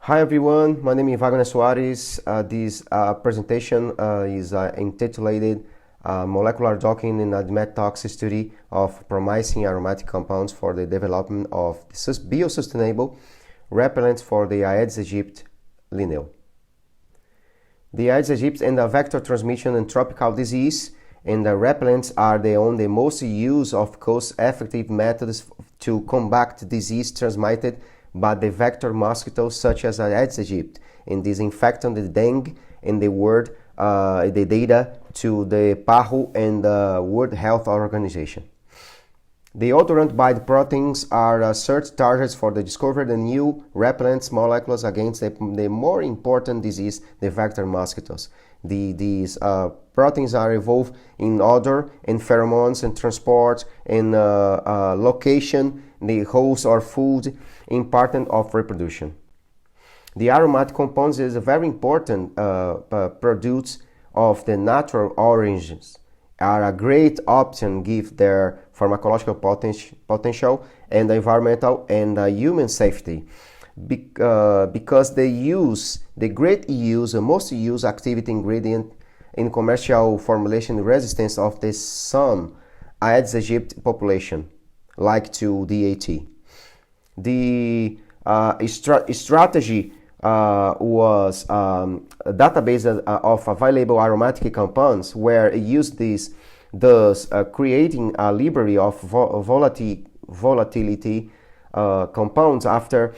Hi everyone, my name is Wagner Soares. This presentation is intitulated Molecular Docking in ADMETox study of promising aromatic compounds for the development of biosustanable repellents for the Aedes aegypti lineal. The Aedes aegypti and the vector transmission and tropical disease, and the repellents are the most used of cost-effective methods to combat disease transmitted by the vector mosquitoes such as Aedes aegypti, and disinfecting the dengue and the data to the PAHO and the World Health Organization. The odorant bite proteins are search targets for the discovered new repellents molecules against the more important disease, the vector mosquitoes. These proteins are involved in odor and pheromones and transport and location, the host or food, important of reproduction. The aromatic compounds is a very important produce of the natural oranges, are a great option given their pharmacological potential and environmental and human safety, because the most used activity ingredient in commercial formulation resistance of the some Aedes aegypti population, like to DAT. The strategy was a database of available aromatic compounds where it used this, thus creating a library of volatility compounds after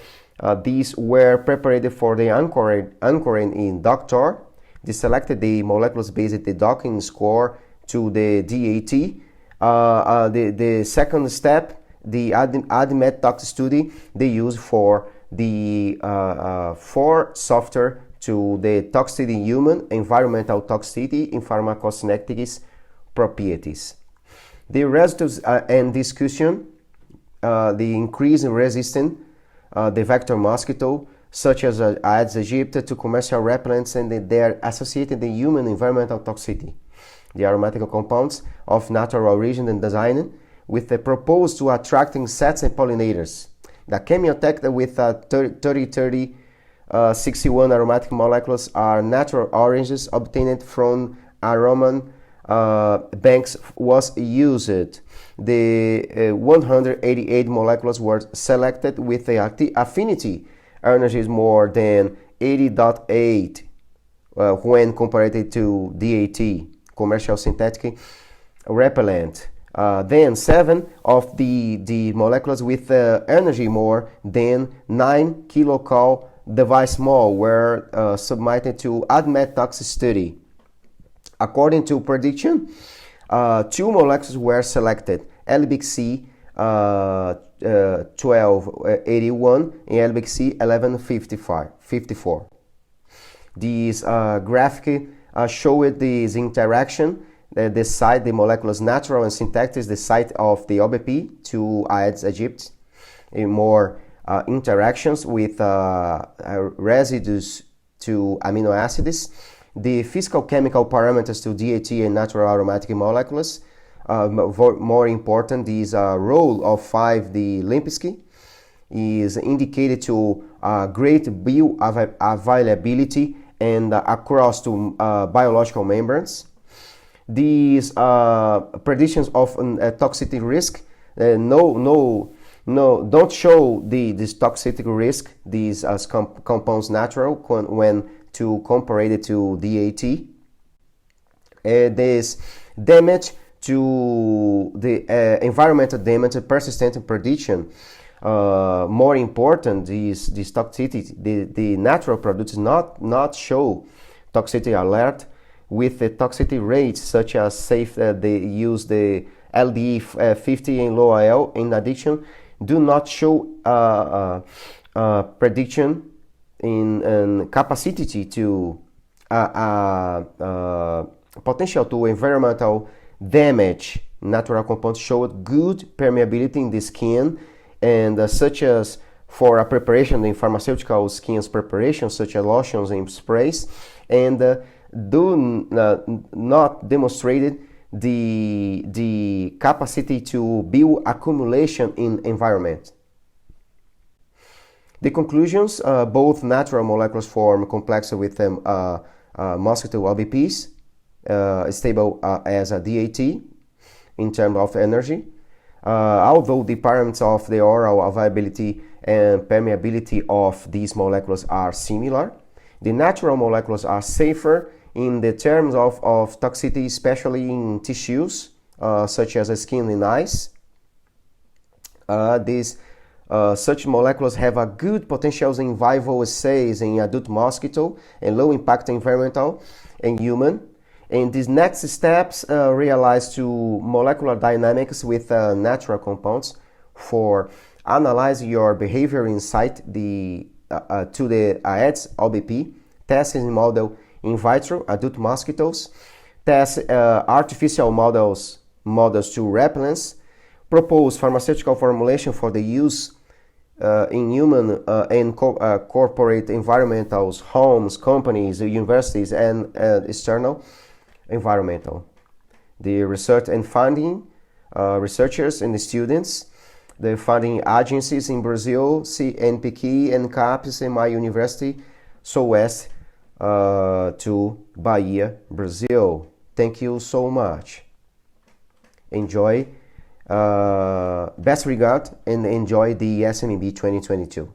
these were prepared for the anchoring in doctor. They selected the molecules based the docking score to the DAT. The second step, the ADMETox study, they use for the for software to the toxicity in human, environmental toxicity, and pharmacokinetics properties. The results and discussion, the increase in resistance, the vector mosquito, such as Aedes aegypti, to commercial repellents and their associated human environmental toxicity. The aromatic compounds of natural origin and design with the proposed to attract insects and pollinators. The chemiotech with 61 aromatic molecules are natural oranges obtained from aroma banks was used. The 188 molecules were selected with the affinity energies more than 80.8 when compared to DAT, commercial synthetic repellent. Then 7 of the molecules with energy more than 9 kilocalories device small were submitted to ADMETox study. According to prediction, 2 molecules were selected, LBC 1281 and LBC 1154. This graphic showed this interaction. The site, the molecules natural and synthetic, is the site of the OBP to Aedes aegypti, more interactions with residues to amino acids. The physical chemical parameters to DAT and natural aromatic molecules. More important, this role of 5D Limpsky is indicated to great bioavailability and across to biological membranes. These predictions of toxicity risk don't show this toxicity risk. These compounds natural when to compare it to DAT. This damage to the environmental damage, persistent prediction. More important is this toxicity. The natural products not show toxicity alert with the toxicity rates such as safe. They use the LD 50 and low IL. In addition, do not show prediction in capacity to potential to environmental damage. Natural compounds showed good permeability in the skin, and such as for a preparation in pharmaceutical skins preparation, such as lotions and sprays, and do not demonstrated the capacity to build accumulation in environment. The conclusions, both natural molecules form complexes with mosquito LBPs, stable as a DAT in terms of energy. Although the parameters of the oral availability and permeability of these molecules are similar, the natural molecules are safer in the terms of toxicity, especially in tissues such as skin and eyes. Such molecules have a good potentials in vivo assays in adult mosquito and low impact environmental and human. And these next steps realize to molecular dynamics with natural compounds for analyze your behavior inside to the Aedes aegypti, test in model in vitro adult mosquitoes, test artificial models to repellents, propose pharmaceutical formulation for the use in human and corporate environmentals, homes, companies, universities, and external environmental. The research and funding, researchers and the students, the funding agencies in Brazil, CNPq, and CAPES, and my university, Soares, to Bahia, Brazil. Thank you so much. Enjoy. Best regard and enjoy the ISMB 2022.